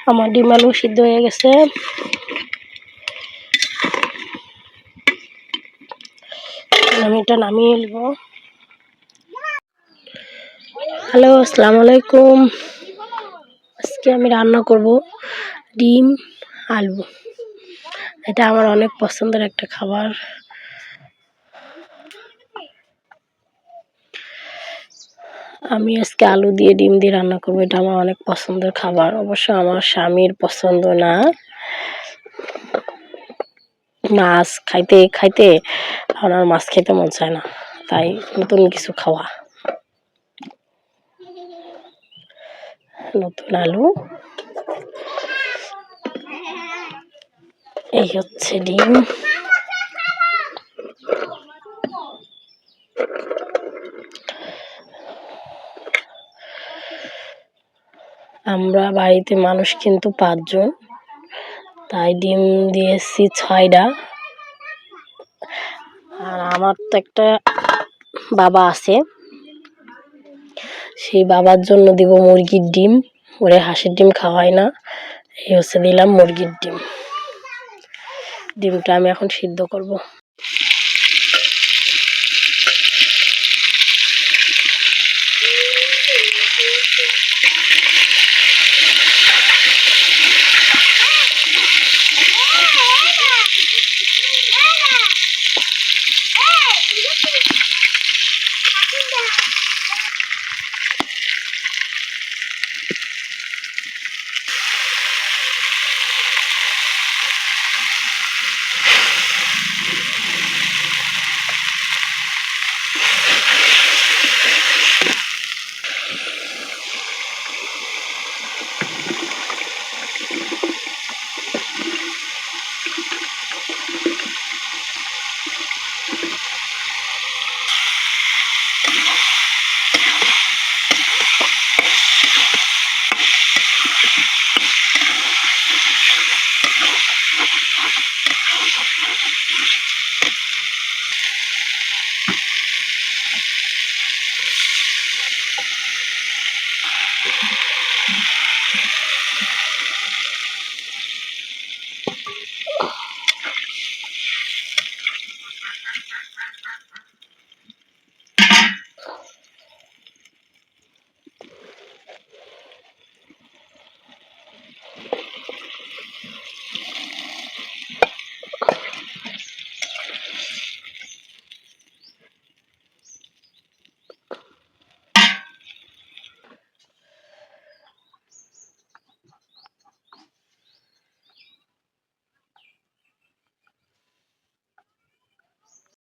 আমার ডিম আলু সিদ্ধ হয়ে গেছে। আমি এটা নামিয়ে নেব। হ্যালো, আসসালামু আলাইকুম। আজকে আমি রান্না করব ডিম আলু। এটা আমার অনেক পছন্দের একটা খাবার। আমি আজকে আলু দিয়ে ডিম দিয়ে রান্না করব। এটা আমার অনেক পছন্দের খাবার। অবশ্য আমার স্বামীর পছন্দ না। মাছ খাইতে খাইতে আমার মাছ খেতে মন চায় না, তাই নতুন কিছু খাওয়া। নতুন আলু, এই হচ্ছে ডিম। আমরা বাড়িতে মানুষ কিন্তু 5 জন, তাই ডিম দিয়েছি 6টা। আর আমার তো একটা বাবা আছে, সেই বাবার জন্য দিব মুরগির ডিম। ওরে হাঁসের ডিম খাওয়াই না, এই হচ্ছে দিলাম মুরগির ডিম। ডিমটা আমি এখন সিদ্ধ করব।